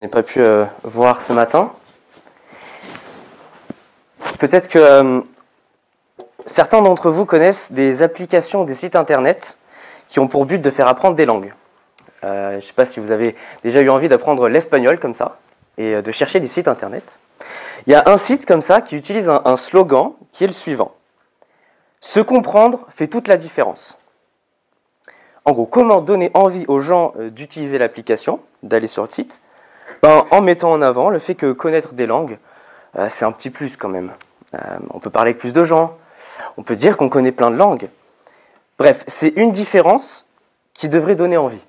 n'ai pas pu voir ce matin. Peut-être que certains d'entre vous connaissent des applications, des sites internet qui ont pour but de faire apprendre des langues. Je ne sais pas si vous avez déjà eu envie d'apprendre l'espagnol comme ça et de chercher des sites internet. Il y a un site comme ça qui utilise un slogan qui est le suivant. Se comprendre fait toute la différence. En gros, comment donner envie aux gens d'utiliser l'application, d'aller sur le site, en mettant en avant le fait que connaître des langues, c'est un petit plus quand même. On peut parler avec plus de gens, on peut dire qu'on connaît plein de langues. Bref, c'est une différence qui devrait donner envie.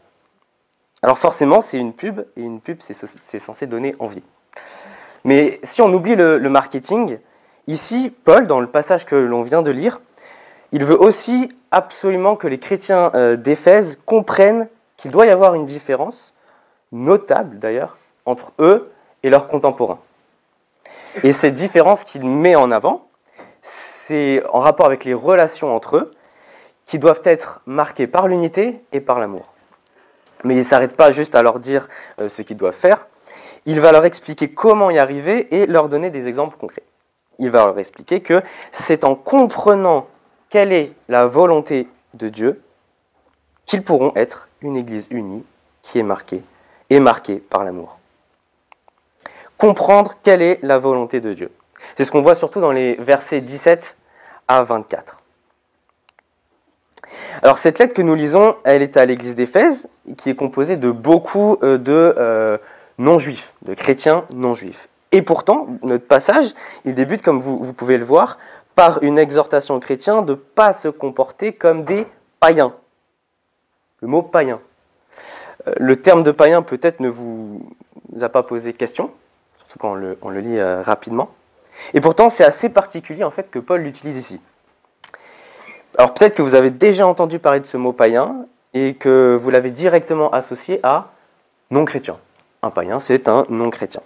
Alors forcément, c'est une pub, et une pub, c'est censé donner envie. Mais si on oublie le marketing, ici, Paul, dans le passage que l'on vient de lire, il veut aussi absolument que les chrétiens d'Éphèse comprennent qu'il doit y avoir une différence, notable d'ailleurs, entre eux et leurs contemporains. Et cette différence qu'il met en avant, c'est en rapport avec les relations entre eux, qui doivent être marquées par l'unité et par l'amour. Mais il ne s'arrête pas juste à leur dire ce qu'ils doivent faire, il va leur expliquer comment y arriver et leur donner des exemples concrets. Il va leur expliquer que c'est en comprenant quelle est la volonté de Dieu qu'ils pourront être une Église unie qui est marquée par l'amour. Comprendre quelle est la volonté de Dieu. C'est ce qu'on voit surtout dans les versets 17 à 24. Alors cette lettre que nous lisons, elle est à l'église d'Éphèse, qui est composée de beaucoup de non-juifs, de chrétiens non-juifs. Et pourtant, notre passage, il débute, comme vous pouvez le voir, par une exhortation aux chrétiens de ne pas se comporter comme des païens. Le mot païen. Le terme de païen peut-être ne vous a pas posé question, surtout quand on le lit rapidement. Et pourtant, c'est assez particulier en fait que Paul l'utilise ici. Alors peut-être que vous avez déjà entendu parler de ce mot païen et que vous l'avez directement associé à non-chrétien. Un païen, c'est un non-chrétien.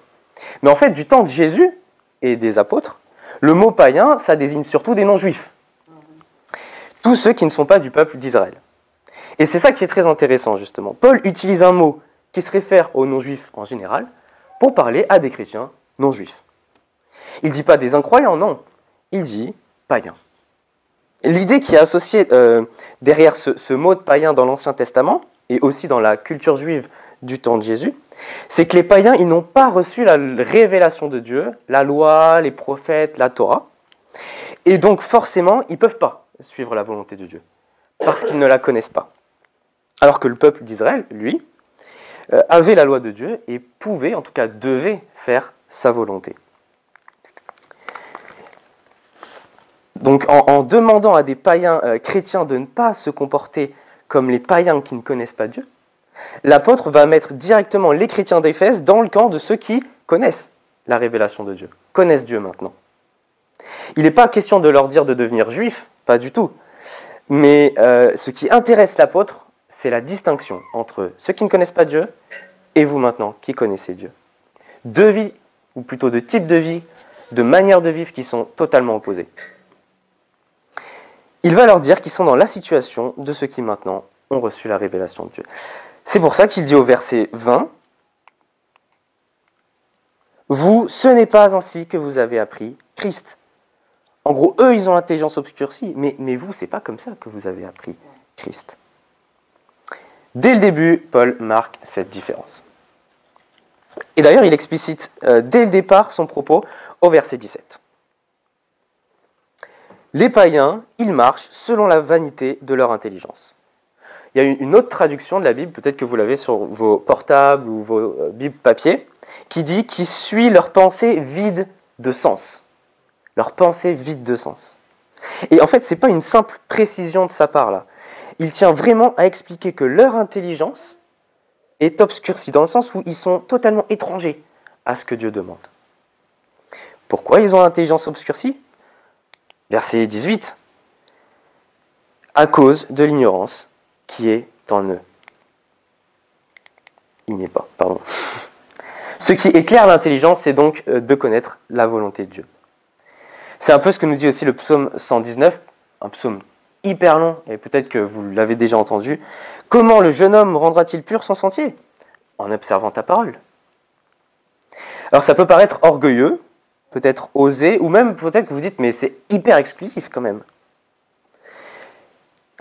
Mais en fait, du temps de Jésus et des apôtres, le mot païen, ça désigne surtout des non-juifs. Tous ceux qui ne sont pas du peuple d'Israël. Et c'est ça qui est très intéressant, justement. Paul utilise un mot qui se réfère aux non-juifs en général pour parler à des chrétiens non-juifs. Il ne dit pas des incroyants, non. Il dit païens. L'idée qui est associée derrière ce mot de païen dans l'Ancien Testament, et aussi dans la culture juive du temps de Jésus, c'est que les païens, ils n'ont pas reçu la révélation de Dieu, la loi, les prophètes, la Torah, et donc forcément, ils ne peuvent pas suivre la volonté de Dieu, parce qu'ils ne la connaissent pas. Alors que le peuple d'Israël, lui, avait la loi de Dieu et pouvait, en tout cas devait, faire sa volonté. Donc en demandant à des païens chrétiens de ne pas se comporter comme les païens qui ne connaissent pas Dieu, l'apôtre va mettre directement les chrétiens d'Éphèse dans le camp de ceux qui connaissent la révélation de Dieu, connaissent Dieu maintenant. Il n'est pas question de leur dire de devenir juifs, pas du tout. Mais ce qui intéresse l'apôtre, c'est la distinction entre ceux qui ne connaissent pas Dieu et vous maintenant qui connaissez Dieu. Deux vies, ou plutôt deux types de vie, de manières de vivre qui sont totalement opposées. Il va leur dire qu'ils sont dans la situation de ceux qui maintenant ont reçu la révélation de Dieu. C'est pour ça qu'il dit au verset 20, « Vous, ce n'est pas ainsi que vous avez appris Christ. » En gros, eux, ils ont l'intelligence obscurcie, mais vous, c'est pas comme ça que vous avez appris Christ. Dès le début, Paul marque cette différence. Et d'ailleurs, il explicite dès le départ son propos au verset 17. Les païens, ils marchent selon la vanité de leur intelligence. Il y a une autre traduction de la Bible, peut-être que vous l'avez sur vos portables ou vos Bibles papier, qui dit qu'ils suivent leur pensée vide de sens. Leur pensée vide de sens. Et en fait, ce n'est pas une simple précision de sa part là. Il tient vraiment à expliquer que leur intelligence est obscurcie, dans le sens où ils sont totalement étrangers à ce que Dieu demande. Pourquoi ils ont l'intelligence obscurcie ? Verset 18. À cause de l'ignorance qui est en eux. Il n'y est pas, pardon. Ce qui éclaire l'intelligence, c'est donc de connaître la volonté de Dieu. C'est un peu ce que nous dit aussi le psaume 119, un psaume hyper long, et peut-être que vous l'avez déjà entendu. Comment le jeune homme rendra-t-il pur son sentier ? En observant ta parole. Alors ça peut paraître orgueilleux, peut-être osé, ou même peut-être que vous dites, mais c'est hyper exclusif quand même.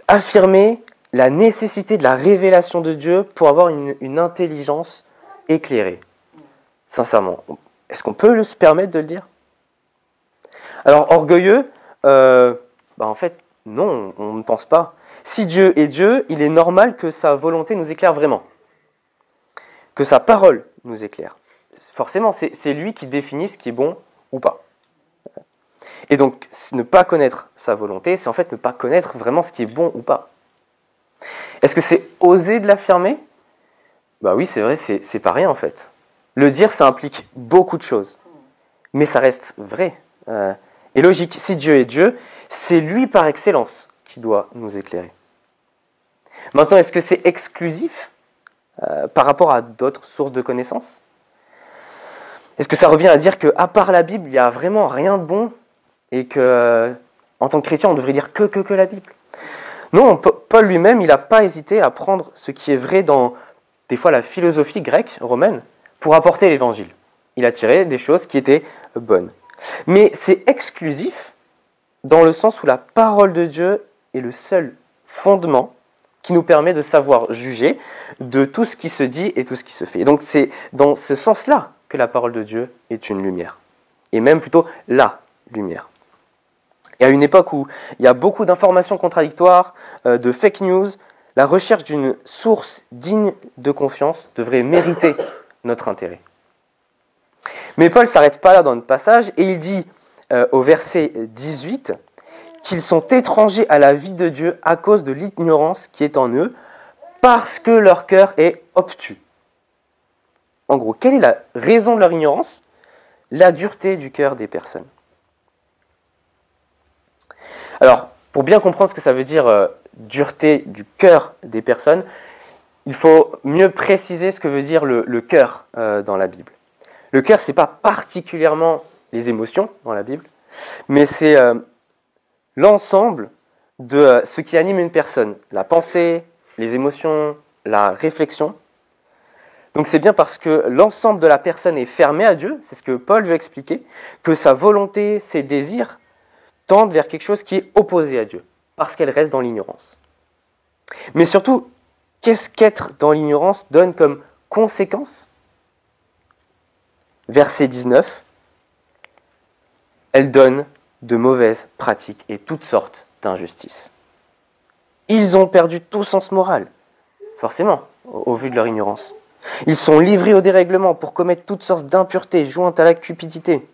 Affirmer la nécessité de la révélation de Dieu pour avoir une intelligence éclairée. Sincèrement, est-ce qu'on peut se permettre de le dire? Alors orgueilleux, en fait, non, on ne pense pas. Si Dieu est Dieu, il est normal que sa volonté nous éclaire vraiment, que sa parole nous éclaire. Forcément, c'est lui qui définit ce qui est bon ou pas. Et donc, ne pas connaître sa volonté, c'est en fait ne pas connaître vraiment ce qui est bon ou pas. Est-ce que c'est oser de l'affirmer? Bah oui, c'est vrai, c'est pas rien en fait. Le dire, ça implique beaucoup de choses, mais ça reste vrai. Et logique, si Dieu est Dieu, c'est lui par excellence qui doit nous éclairer. Maintenant, est-ce que c'est exclusif par rapport à d'autres sources de connaissances? Est-ce que ça revient à dire qu'à part la Bible, il n'y a vraiment rien de bon et que, en tant que chrétien, on devrait lire que la Bible? Non, Paul lui-même, il n'a pas hésité à prendre ce qui est vrai dans, des fois, la philosophie grecque, romaine, pour apporter l'évangile. Il a tiré des choses qui étaient bonnes. Mais c'est exclusif dans le sens où la parole de Dieu est le seul fondement qui nous permet de savoir juger de tout ce qui se dit et tout ce qui se fait. Et donc c'est dans ce sens-là que la parole de Dieu est une lumière. Et même plutôt la lumière. Et à une époque où il y a beaucoup d'informations contradictoires, de fake news, la recherche d'une source digne de confiance devrait mériter notre intérêt. Mais Paul ne s'arrête pas là dans notre passage et il dit au verset 18 qu'ils sont étrangers à la vie de Dieu à cause de l'ignorance qui est en eux, parce que leur cœur est obtus. En gros, quelle est la raison de leur ignorance? La dureté du cœur des personnes. Alors, pour bien comprendre ce que ça veut dire dureté du cœur des personnes, il faut mieux préciser ce que veut dire le cœur dans la Bible. Le cœur, ce n'est pas particulièrement les émotions dans la Bible, mais c'est l'ensemble de ce qui anime une personne. La pensée, les émotions, la réflexion. Donc c'est bien parce que l'ensemble de la personne est fermé à Dieu, c'est ce que Paul veut expliquer, que sa volonté, ses désirs tendent vers quelque chose qui est opposé à Dieu, parce qu'elle reste dans l'ignorance. Mais surtout, qu'est-ce qu'être dans l'ignorance donne comme conséquence? Verset 19, elle donne de mauvaises pratiques et toutes sortes d'injustices. Ils ont perdu tout sens moral, forcément, au vu de leur ignorance. Ils sont livrés au dérèglement pour commettre toutes sortes d'impuretés jointes à la cupidité.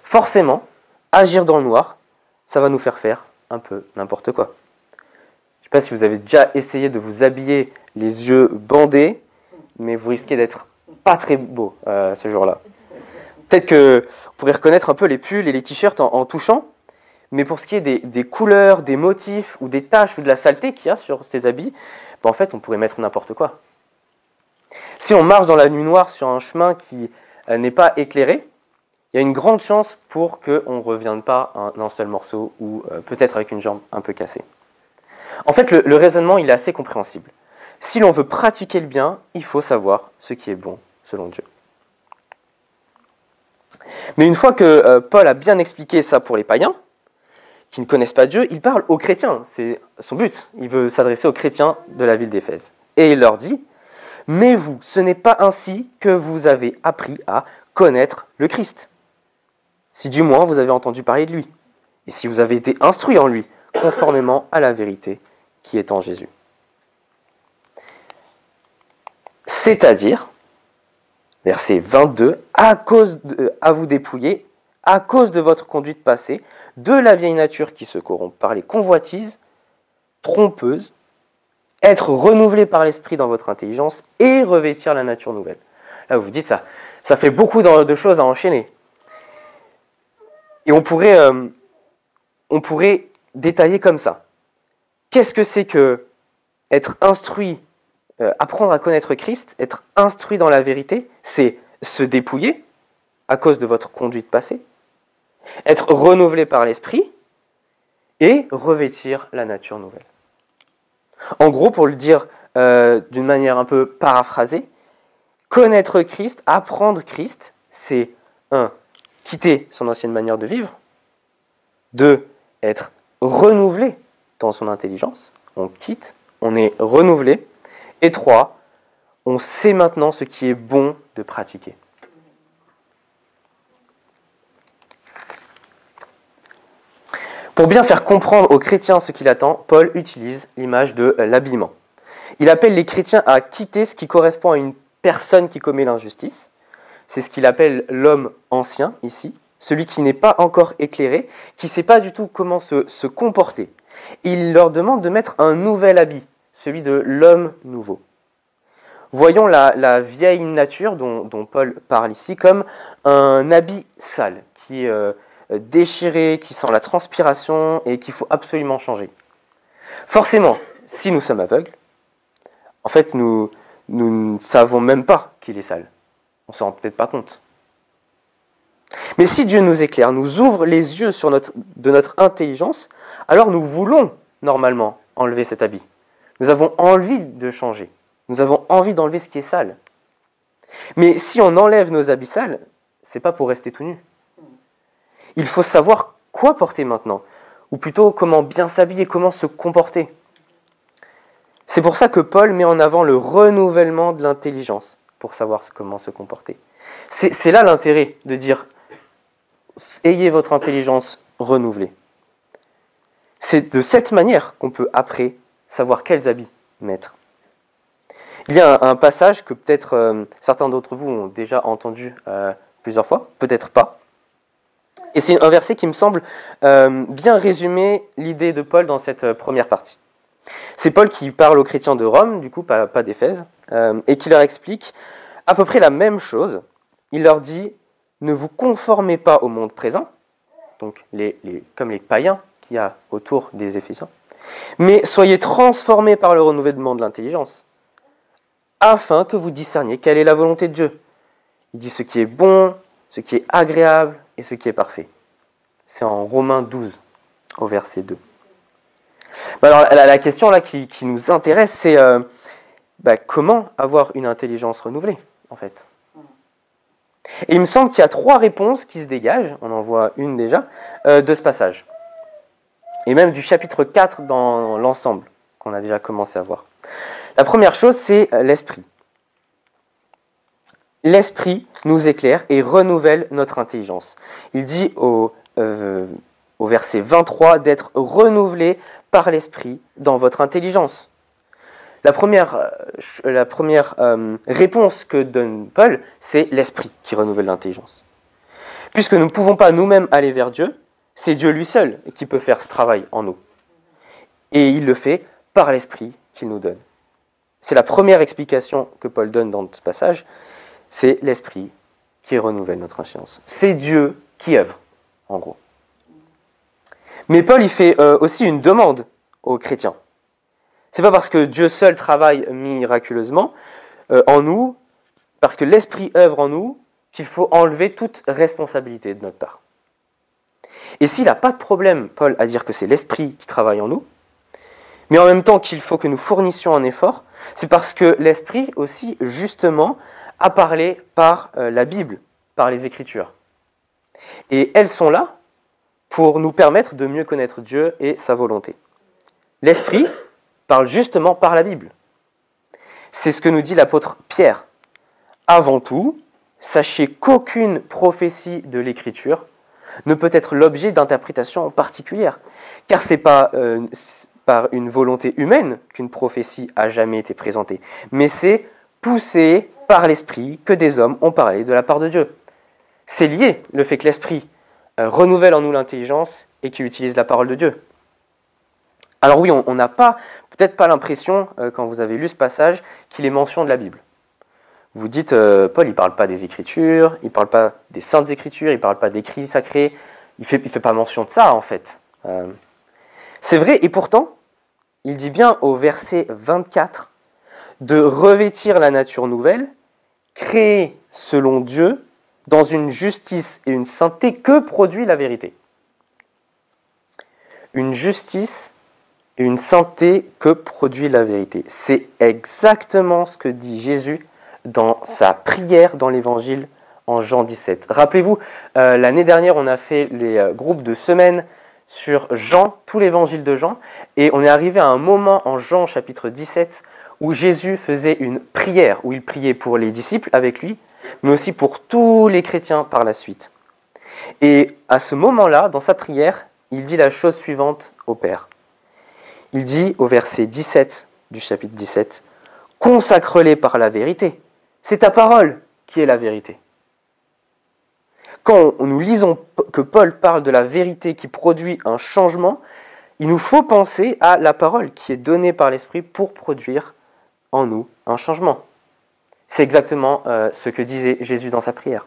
Forcément, agir dans le noir, ça va nous faire un peu n'importe quoi. Je ne sais pas si vous avez déjà essayé de vous habiller les yeux bandés, mais vous risquez d'être pas très beau ce jour-là. Peut-être qu'on pourrait reconnaître un peu les pulls et les t-shirts en touchant, mais pour ce qui est des couleurs, des motifs ou des taches ou de la saleté qu'il y a sur ces habits, en fait, on pourrait mettre n'importe quoi. Si on marche dans la nuit noire sur un chemin qui n'est pas éclairé, il y a une grande chance pour qu'on ne revienne pas à un seul morceau ou peut-être avec une jambe un peu cassée. En fait, le raisonnement, il est assez compréhensible. Si l'on veut pratiquer le bien, il faut savoir ce qui est bon selon Dieu. Mais une fois que Paul a bien expliqué ça pour les païens, qui ne connaissent pas Dieu, il parle aux chrétiens. C'est son but. Il veut s'adresser aux chrétiens de la ville d'Éphèse. Et il leur dit, « Mais vous, ce n'est pas ainsi que vous avez appris à connaître le Christ. Si du moins vous avez entendu parler de lui, et si vous avez été instruit en lui, conformément à la vérité qui est en Jésus. » C'est-à-dire, verset 22, à vous dépouiller, à cause de votre conduite passée, de la vieille nature qui se corrompt par les convoitises trompeuses, être renouvelé par l'esprit dans votre intelligence et revêtir la nature nouvelle. Là, vous vous dites, ça fait beaucoup de choses à enchaîner. Et on pourrait détailler comme ça. Qu'est-ce que c'est que être instruit, apprendre à connaître Christ, être instruit dans la vérité, c'est se dépouiller à cause de votre conduite passée, être renouvelé par l'esprit et revêtir la nature nouvelle. En gros, pour le dire d'une manière un peu paraphrasée, Connaître Christ, apprendre Christ, c'est 1. Quitter son ancienne manière de vivre. 2. Être renouvelé dans son intelligence. On quitte, on est renouvelé. Et 3. On sait maintenant ce qui est bon de pratiquer. Pour bien faire comprendre aux chrétiens ce qu'il attend, Paul utilise l'image de l'habillement. Il appelle les chrétiens à quitter ce qui correspond à une personne qui commet l'injustice. C'est ce qu'il appelle l'homme ancien, ici, celui qui n'est pas encore éclairé, qui ne sait pas du tout comment se comporter. Il leur demande de mettre un nouvel habit, celui de l'homme nouveau. Voyons la vieille nature dont Paul parle ici comme un habit sale, qui est déchiré, qui sent la transpiration et qu'il faut absolument changer. Forcément, si nous sommes aveugles, en fait, nous ne savons même pas qu'il est sale. On ne s'en rend peut-être pas compte. Mais si Dieu nous éclaire, nous ouvre les yeux de notre intelligence, alors nous voulons normalement enlever cet habit. Nous avons envie de changer. Nous avons envie d'enlever ce qui est sale. Mais si on enlève nos habits sales, ce n'est pas pour rester tout nu. Il faut savoir quoi porter maintenant, ou plutôt comment bien s'habiller, comment se comporter. C'est pour ça que Paul met en avant le renouvellement de l'intelligence, pour savoir comment se comporter. C'est là l'intérêt de dire « ayez votre intelligence renouvelée ». C'est de cette manière qu'on peut après savoir quels habits mettre. Il y a un passage que peut-être certains d'entre vous ont déjà entendu plusieurs fois, peut-être pas. Et c'est un verset qui me semble bien résumer l'idée de Paul dans cette première partie. C'est Paul qui parle aux chrétiens de Rome, du coup pas d'Éphèse, et qui leur explique à peu près la même chose. Il leur dit « Ne vous conformez pas au monde présent », donc comme les païens qu'il y a autour des Éphésiens, mais soyez transformés par le renouvellement de l'intelligence, afin que vous discerniez quelle est la volonté de Dieu. Il dit ce qui est bon, ce qui est agréable et ce qui est parfait. C'est en Romains 12, au verset 2. Alors, la question là qui nous intéresse, c'est comment avoir une intelligence renouvelée, en fait. Et il me semble qu'il y a 3 réponses qui se dégagent, on en voit une déjà, de ce passage. Et même du chapitre 4 dans l'ensemble, qu'on a déjà commencé à voir. La première chose, c'est l'esprit. L'esprit nous éclaire et renouvelle notre intelligence. Il dit au verset 23 d'être renouvelé par l'esprit dans votre intelligence. La première réponse que donne Paul, c'est l'esprit qui renouvelle l'intelligence. Puisque nous ne pouvons pas nous-mêmes aller vers Dieu, c'est Dieu lui seul qui peut faire ce travail en nous. Et il le fait par l'esprit qu'il nous donne. C'est la première explication que Paul donne dans ce passage, c'est l'esprit qui renouvelle notre intelligence. C'est Dieu qui œuvre, en gros. Mais Paul, il fait aussi une demande aux chrétiens. C'est pas parce que Dieu seul travaille miraculeusement en nous, parce que l'esprit œuvre en nous, qu'il faut enlever toute responsabilité de notre part. Et s'il n'a pas de problème, Paul, à dire que c'est l'esprit qui travaille en nous, mais en même temps qu'il faut que nous fournissions un effort, c'est parce que l'esprit aussi, justement, a parlé par la Bible, par les Écritures. Et elles sont là pour nous permettre de mieux connaître Dieu et sa volonté. L'esprit parle justement par la Bible. C'est ce que nous dit l'apôtre Pierre. Avant tout, sachez qu'aucune prophétie de l'Écriture ne peut être l'objet d'interprétations particulières, car ce n'est pas par une volonté humaine qu'une prophétie a jamais été présentée, mais c'est poussé par l'Esprit que des hommes ont parlé de la part de Dieu. C'est lié, le fait que l'Esprit renouvelle en nous l'intelligence et qu'il utilise la parole de Dieu. Alors oui, on n'a peut-être pas l'impression, quand vous avez lu ce passage, qu'il est mention de la Bible. Vous dites, Paul, il ne parle pas des Écritures, il ne parle pas des Saintes Écritures, il ne parle pas d'écrits sacrés, il fait pas mention de ça, en fait. C'est vrai, et pourtant, il dit bien au verset 24 de revêtir la nature nouvelle, créée selon Dieu, dans une justice et une sainteté que produit la vérité. Une justice et une sainteté que produit la vérité. C'est exactement ce que dit Jésus dans sa prière dans l'Évangile en Jean 17. Rappelez-vous, l'année dernière, on a fait les groupes de semaine sur Jean, tout l'Évangile de Jean, et on est arrivé à un moment en Jean chapitre 17 où Jésus faisait une prière, où il priait pour les disciples avec lui, mais aussi pour tous les chrétiens par la suite. Et à ce moment-là, dans sa prière, il dit la chose suivante au Père. Il dit au verset 17 du chapitre 17, « Consacre-les par la vérité. C'est ta parole qui est la vérité. » Quand nous lisons que Paul parle de la vérité qui produit un changement, il nous faut penser à la parole qui est donnée par l'Esprit pour produire en nous un changement. C'est exactement ce que disait Jésus dans sa prière.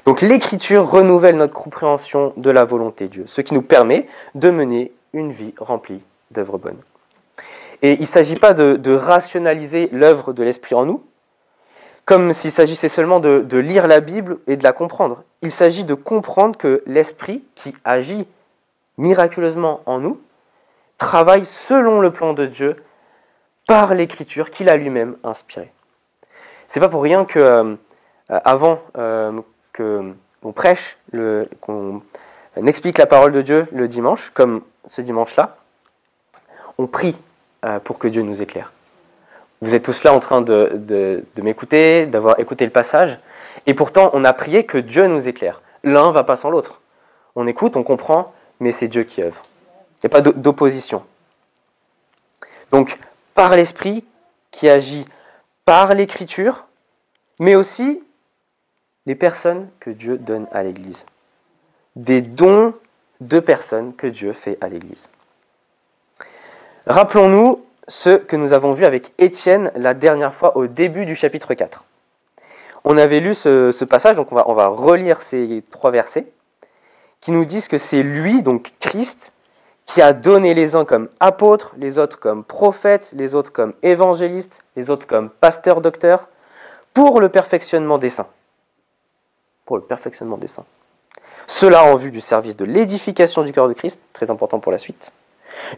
Donc l'Écriture renouvelle notre compréhension de la volonté de Dieu, ce qui nous permet de mener une vie remplie d'œuvres bonnes. Et il ne s'agit pas de rationaliser l'œuvre de l'Esprit en nous, comme s'il s'agissait seulement de lire la Bible et de la comprendre. Il s'agit de comprendre que l'Esprit qui agit miraculeusement en nous travaille selon le plan de Dieu par l'Écriture qu'il a lui-même inspirée. C'est pas pour rien que avant qu'on prêche, qu'on explique la parole de Dieu le dimanche, comme ce dimanche-là, on prie pour que Dieu nous éclaire. Vous êtes tous là en train de m'écouter, d'avoir écouté le passage, et pourtant on a prié que Dieu nous éclaire. L'un va pas sans l'autre. On écoute, on comprend, mais c'est Dieu qui œuvre. Il n'y a pas d'opposition. Donc, par l'Esprit qui agit par l'Écriture, mais aussi les personnes que Dieu donne à l'Église. Des dons de personnes que Dieu fait à l'Église. Rappelons-nous ce que nous avons vu avec Étienne la dernière fois au début du chapitre 4. On avait lu ce passage, donc on va relire ces 3 versets, qui nous disent que c'est lui, donc Christ, qui a donné les uns comme apôtres, les autres comme prophètes, les autres comme évangélistes, les autres comme pasteurs, docteurs, pour le perfectionnement des saints. Pour le perfectionnement des saints. Cela en vue du service de l'édification du corps de Christ, très important pour la suite,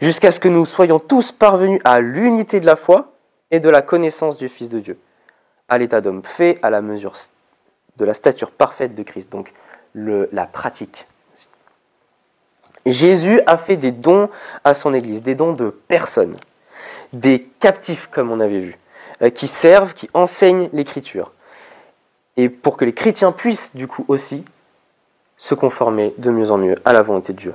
jusqu'à ce que nous soyons tous parvenus à l'unité de la foi et de la connaissance du Fils de Dieu, à l'état d'homme fait à la mesure de la stature parfaite de Christ, donc la pratique. Jésus a fait des dons à son Église, des dons de personnes, des captifs comme on avait vu, qui servent, qui enseignent l'Écriture, et pour que les chrétiens puissent du coup aussi se conformer de mieux en mieux à la volonté de Dieu.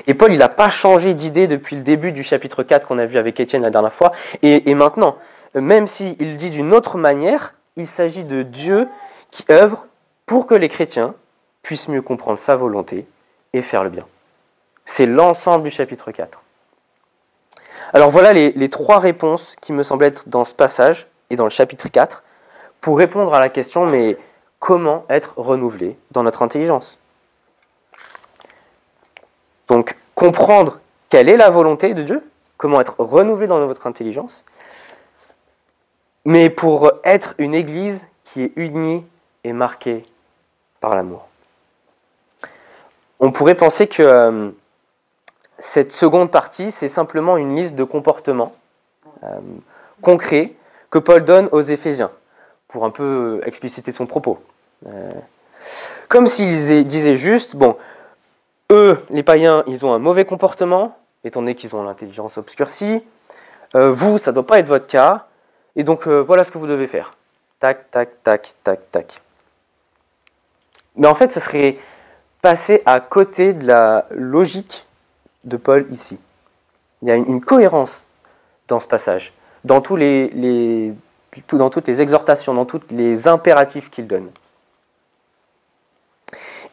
Et Paul, il n'a pas changé d'idée depuis le début du chapitre 4 qu'on a vu avec Étienne la dernière fois, et maintenant, même s'il dit d'une autre manière, il s'agit de Dieu qui œuvre pour que les chrétiens puissent mieux comprendre sa volonté et faire le bien. C'est l'ensemble du chapitre 4. Alors voilà les 3 réponses qui me semblent être dans ce passage et dans le chapitre 4 pour répondre à la question, mais comment être renouvelé dans notre intelligence ? Donc, comprendre quelle est la volonté de Dieu, comment être renouvelé dans notre intelligence, mais pour être une Église qui est unie et marquée par l'amour. On pourrait penser que cette seconde partie, c'est simplement une liste de comportements concrets que Paul donne aux Éphésiens, pour un peu expliciter son propos. Comme s'il disait juste, bon, eux, les païens, ils ont un mauvais comportement, étant donné qu'ils ont l'intelligence obscurcie. Vous, ça ne doit pas être votre cas. Et donc, voilà ce que vous devez faire. Tac, tac, tac, tac, tac. Mais en fait, ce serait passer à côté de la logique de Paul ici. Il y a une cohérence dans ce passage, dans toutes les exhortations, dans tous les impératifs qu'il donne.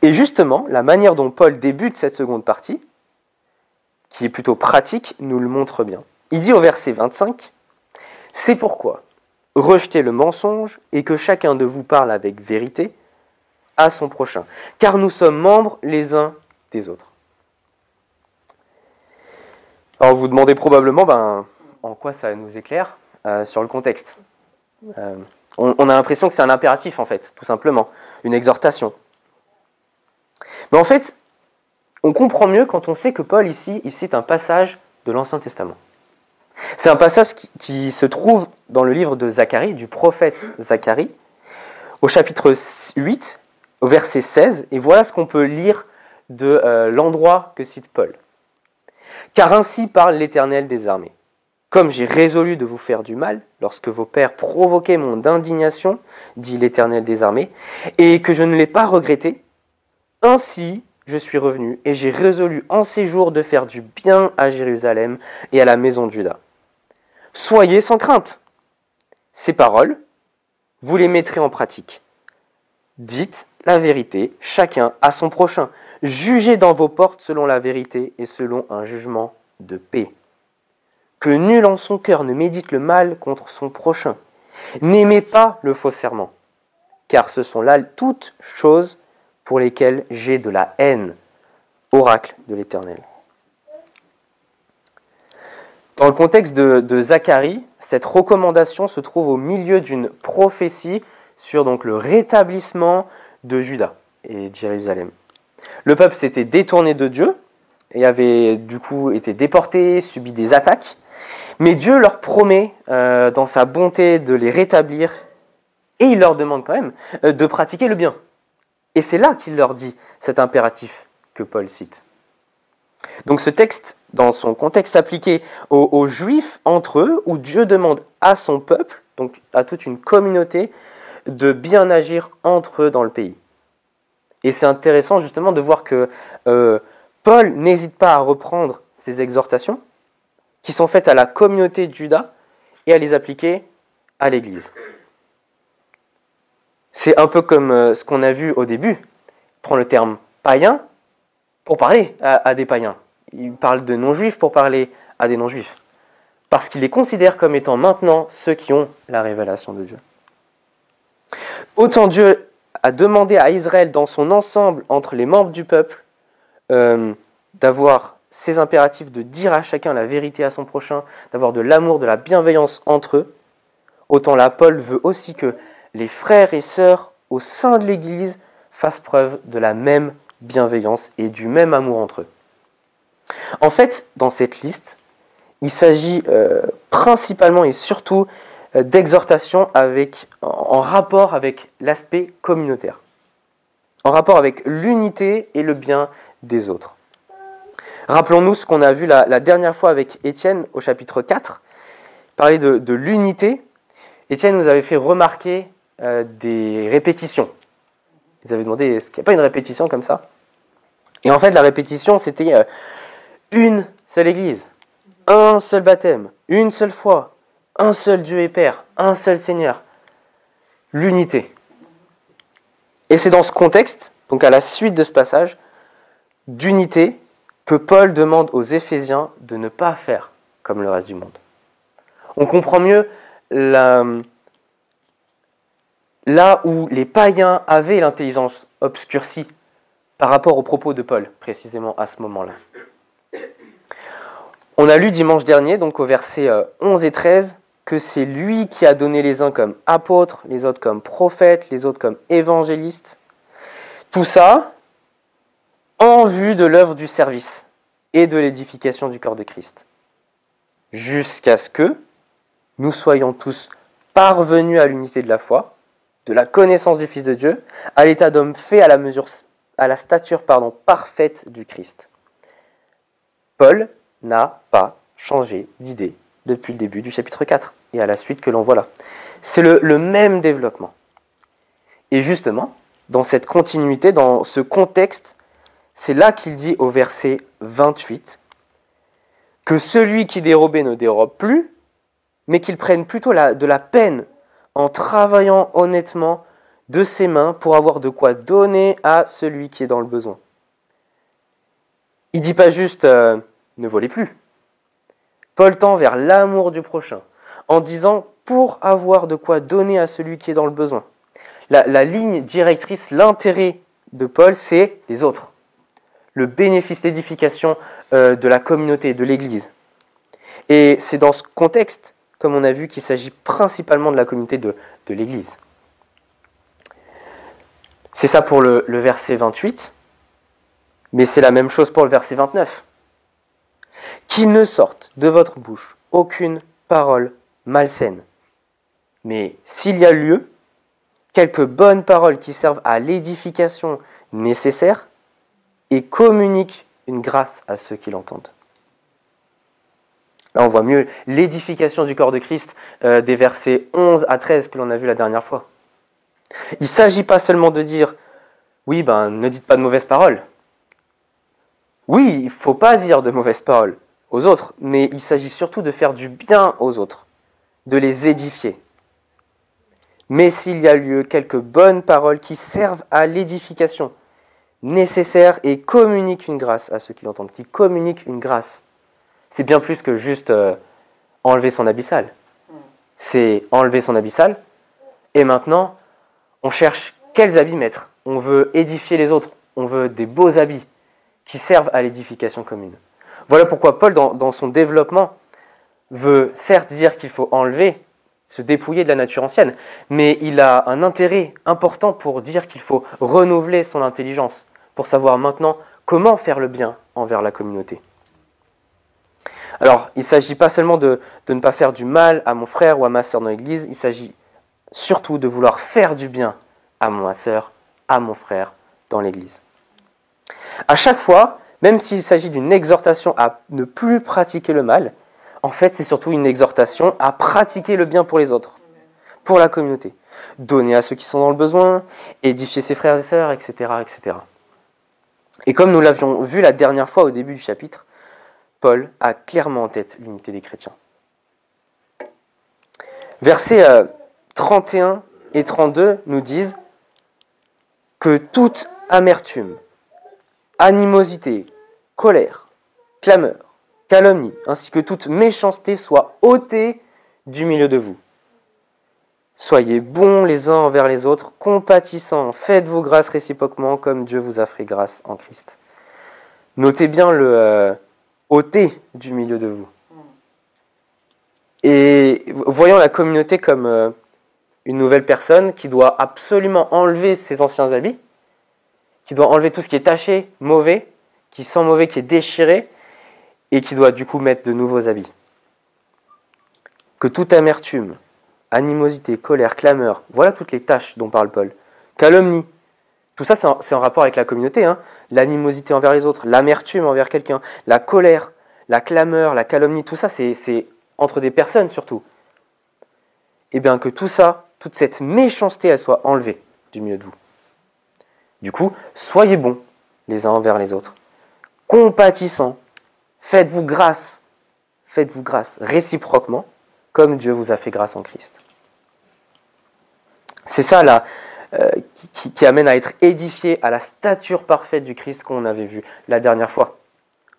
Et justement, la manière dont Paul débute cette seconde partie, qui est plutôt pratique, nous le montre bien. Il dit au verset 25, « C'est pourquoi, rejetez le mensonge et que chacun de vous parle avec vérité à son prochain, car nous sommes membres les uns des autres. » Alors vous vous demandez probablement en quoi ça nous éclaire sur le contexte. On a l'impression que c'est un impératif en fait, tout simplement, une exhortation. Mais en fait, on comprend mieux quand on sait que Paul ici, il cite un passage de l'Ancien Testament. C'est un passage qui se trouve dans le livre de Zacharie, du prophète Zacharie, au chapitre 8, au verset 16, et voilà ce qu'on peut lire de l'endroit que cite Paul. « Car ainsi parle l'Éternel des armées. Comme j'ai résolu de vous faire du mal, lorsque vos pères provoquaient mon indignation, dit l'Éternel des armées, et que je ne l'ai pas regretté, ainsi je suis revenu, et j'ai résolu en ces jours de faire du bien à Jérusalem et à la maison de Juda. Soyez sans crainte. Ces paroles, vous les mettrez en pratique. Dites la vérité, chacun à son prochain. Jugez dans vos portes selon la vérité et selon un jugement de paix. Que nul en son cœur ne médite le mal contre son prochain. N'aimez pas le faux serment, car ce sont là toutes choses pour lesquelles j'ai de la haine. Oracle de l'Éternel. Dans le contexte de Zacharie, cette recommandation se trouve au milieu d'une prophétie sur donc le rétablissement de Juda et de Jérusalem. Le peuple s'était détourné de Dieu et avait du coup été déporté, subi des attaques, mais Dieu leur promet dans sa bonté de les rétablir et il leur demande quand même de pratiquer le bien. Et c'est là qu'il leur dit cet impératif que Paul cite. Donc ce texte, dans son contexte appliqué aux Juifs entre eux, où Dieu demande à son peuple, donc à toute une communauté, de bien agir entre eux dans le pays. Et c'est intéressant justement de voir que Paul n'hésite pas à reprendre ces exhortations qui sont faites à la communauté de Juda et à les appliquer à l'Église. C'est un peu comme ce qu'on a vu au début. Il prend le terme païen pour parler à des païens. Il parle de non-juifs pour parler à des non-juifs. Parce qu'il les considère comme étant maintenant ceux qui ont la révélation de Dieu. Autant Dieu a demandé à Israël dans son ensemble, entre les membres du peuple, d'avoir ces impératifs de dire à chacun la vérité à son prochain, d'avoir de l'amour, de la bienveillance entre eux, autant là, Paul veut aussi que les frères et sœurs au sein de l'Église fassent preuve de la même bienveillance et du même amour entre eux. En fait, dans cette liste, il s'agit principalement et surtout d'exhortations en rapport avec l'aspect communautaire, en rapport avec l'unité et le bien des autres. Rappelons-nous ce qu'on a vu la dernière fois avec Étienne au chapitre 4, parler de l'unité. Étienne nous avait fait remarquer des répétitions. Ils avaient demandé, est-ce qu'il n'y a pas une répétition comme ça? Et en fait, la répétition, c'était une seule Église, un seul baptême, une seule foi, un seul Dieu et Père, un seul Seigneur. L'unité. Et c'est dans ce contexte, donc à la suite de ce passage, d'unité, que Paul demande aux Éphésiens de ne pas faire comme le reste du monde. On comprend mieux là où les païens avaient l'intelligence obscurcie par rapport aux propos de Paul, précisément à ce moment-là. On a lu dimanche dernier, donc au verset 11 et 13, que c'est lui qui a donné les uns comme apôtres, les autres comme prophètes, les autres comme évangélistes. Tout ça en vue de l'œuvre du service et de l'édification du corps de Christ. Jusqu'à ce que nous soyons tous parvenus à l'unité de la foi, de la connaissance du Fils de Dieu, à l'état d'homme fait à la stature parfaite du Christ. Paul n'a pas changé d'idée depuis le début du chapitre 4 et à la suite que l'on voit là. C'est le même développement. Et justement, dans cette continuité, dans ce contexte, c'est là qu'il dit au verset 28 que celui qui dérobait ne dérobe plus, mais qu'il prenne plutôt de la peine en travaillant honnêtement de ses mains pour avoir de quoi donner à celui qui est dans le besoin. Il ne dit pas juste ne volez plus. Paul tend vers l'amour du prochain en disant pour avoir de quoi donner à celui qui est dans le besoin. La ligne directrice, l'intérêt de Paul, c'est les autres. Le bénéfice, l'édification de la communauté, de l'Église. Et c'est dans ce contexte, comme on a vu, qu'il s'agit principalement de la communauté de l'Église. C'est ça pour le verset 28, mais c'est la même chose pour le verset 29. qu'il ne sorte de votre bouche aucune parole malsaine. Mais s'il y a lieu, quelques bonnes paroles qui servent à l'édification nécessaire et communiquent une grâce à ceux qui l'entendent. Là, on voit mieux l'édification du corps de Christ des versets 11 à 13 que l'on a vu la dernière fois. Il ne s'agit pas seulement de dire « Oui, ne dites pas de mauvaises paroles ». Oui, il ne faut pas dire de mauvaises paroles aux autres, mais il s'agit surtout de faire du bien aux autres, de les édifier. Mais s'il y a lieu, quelques bonnes paroles qui servent à l'édification nécessaire et communiquent une grâce à ceux qui l'entendent, qui communiquent une grâce. C'est bien plus que juste enlever son abyssal. C'est enlever son abyssal, et maintenant, on cherche quels habits mettre. On veut édifier les autres, on veut des beaux habits qui servent à l'édification commune. Voilà pourquoi Paul, dans son développement, veut certes dire qu'il faut enlever, se dépouiller de la nature ancienne, mais il a un intérêt important pour dire qu'il faut renouveler son intelligence, pour savoir maintenant comment faire le bien envers la communauté. Alors, il ne s'agit pas seulement de ne pas faire du mal à mon frère ou à ma sœur dans l'Église, il s'agit surtout de vouloir faire du bien à ma sœur, à mon frère dans l'Église. À chaque fois, même s'il s'agit d'une exhortation à ne plus pratiquer le mal, en fait, c'est surtout une exhortation à pratiquer le bien pour les autres, pour la communauté. Donner à ceux qui sont dans le besoin, édifier ses frères et sœurs, etc., etc. Et comme nous l'avions vu la dernière fois au début du chapitre, Paul a clairement en tête l'unité des chrétiens. Versets 31 et 32 nous disent que toute amertume, animosité, colère, clameur, calomnie, ainsi que toute méchanceté soit ôtée du milieu de vous. Soyez bons les uns envers les autres, compatissants, faites-vous grâce réciproquement comme Dieu vous a fait grâce en Christ. Notez bien le ôter du milieu de vous. Et voyons la communauté comme une nouvelle personne qui doit absolument enlever ses anciens habits, qui doit enlever tout ce qui est taché, mauvais, qui sent mauvais, qui est déchiré, et qui doit du coup mettre de nouveaux habits. Que toute amertume, animosité, colère, clameur, voilà toutes les tâches dont parle Paul. Calomnie, tout ça c'est en rapport avec la communauté, hein. L'animosité envers les autres, l'amertume envers quelqu'un, la colère, la clameur, la calomnie, tout ça c'est entre des personnes surtout. Et bien que tout ça, toute cette méchanceté, elle soit enlevée du milieu de vous. Du coup, soyez bons les uns envers les autres, compatissants, faites-vous grâce réciproquement, comme Dieu vous a fait grâce en Christ. C'est ça là qui amène à être édifié à la stature parfaite du Christ qu'on avait vu la dernière fois,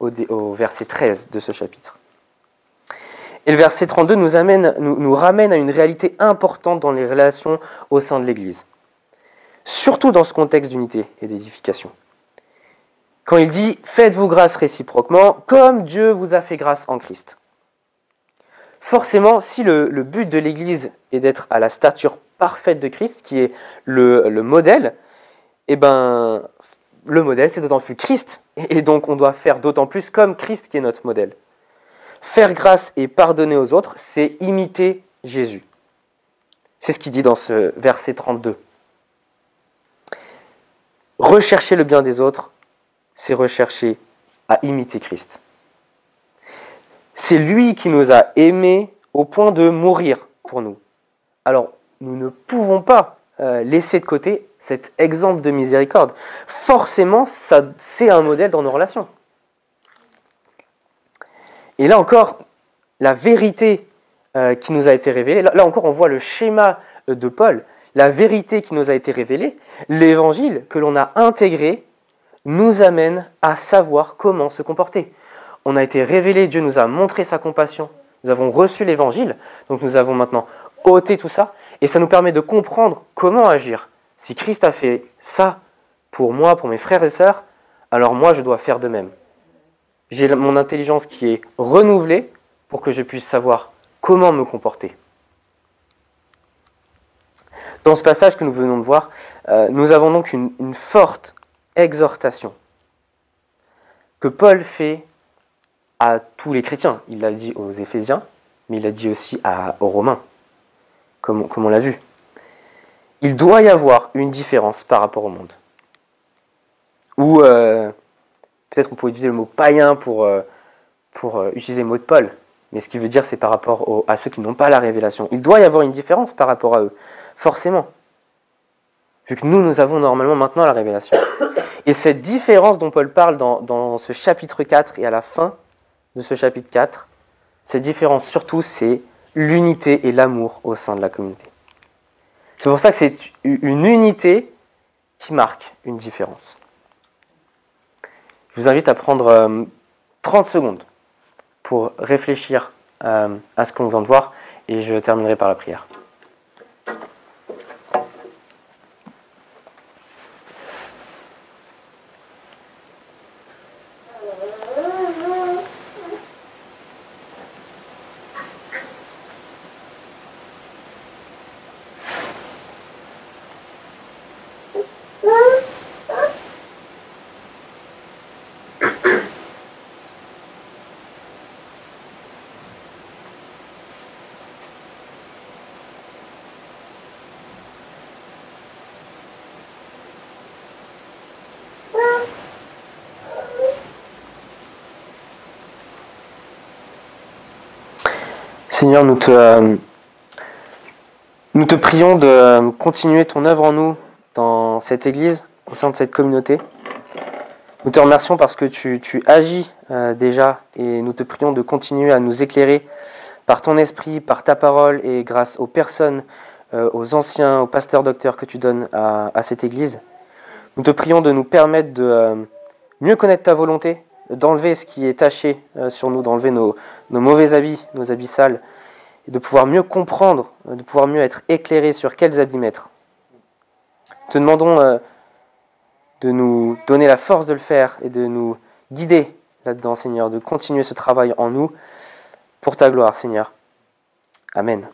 au verset 13 de ce chapitre. Et le verset 32 nous ramène à une réalité importante dans les relations au sein de l'Église, surtout dans ce contexte d'unité et d'édification. Quand il dit « Faites-vous grâce réciproquement, comme Dieu vous a fait grâce en Christ ». Forcément, si le but de l'Église est d'être à la stature parfaite de Christ, qui est le modèle, eh ben, le modèle, c'est d'autant plus Christ. Et donc, on doit faire d'autant plus comme Christ qui est notre modèle. Faire grâce et pardonner aux autres, c'est imiter Jésus. C'est ce qu'il dit dans ce verset 32. Rechercher le bien des autres, c'est rechercher à imiter Christ. C'est lui qui nous a aimés au point de mourir pour nous. Alors, nous ne pouvons pas laisser de côté cet exemple de miséricorde. Forcément, c'est un modèle dans nos relations. Et là encore, la vérité qui nous a été révélée, là encore on voit le schéma de Paul, la vérité qui nous a été révélée, l'évangile que l'on a intégré, nous amène à savoir comment se comporter. On a été révélé, Dieu nous a montré sa compassion, nous avons reçu l'évangile, donc nous avons maintenant ôté tout ça, et ça nous permet de comprendre comment agir. Si Christ a fait ça pour moi, pour mes frères et sœurs, alors moi je dois faire de même. J'ai mon intelligence qui est renouvelée pour que je puisse savoir comment me comporter. Dans ce passage que nous venons de voir, nous avons donc une forte exhortation que Paul fait à tous les chrétiens. Il l'a dit aux Éphésiens, mais il l'a dit aussi aux Romains, comme on l'a vu. Il doit y avoir une différence par rapport au monde. Ou peut-être on pourrait utiliser le mot païen pour utiliser le mot de Paul, mais ce qu'il veut dire c'est par rapport à ceux qui n'ont pas la révélation. Il doit y avoir une différence par rapport à eux, forcément. Vu que nous avons normalement maintenant la révélation. Et cette différence dont Paul parle dans ce chapitre 4 et à la fin de ce chapitre 4, cette différence surtout c'est l'unité et l'amour au sein de la communauté. C'est pour ça que c'est une unité qui marque une différence. Je vous invite à prendre 30 secondes pour réfléchir à ce qu'on vient de voir et je terminerai par la prière. Seigneur, nous te prions de continuer ton œuvre en nous, dans cette Église, au sein de cette communauté. Nous te remercions parce que tu agis déjà et nous te prions de continuer à nous éclairer par ton esprit, par ta parole et grâce aux personnes, aux anciens, aux pasteurs docteurs que tu donnes à cette Église. Nous te prions de nous permettre de mieux connaître ta volonté, d'enlever ce qui est taché sur nous, d'enlever nos mauvais habits, nos habits sales, et de pouvoir mieux comprendre, de pouvoir mieux être éclairé sur quels habits mettre. Te demandons de nous donner la force de le faire et de nous guider là-dedans, Seigneur, de continuer ce travail en nous pour ta gloire, Seigneur. Amen.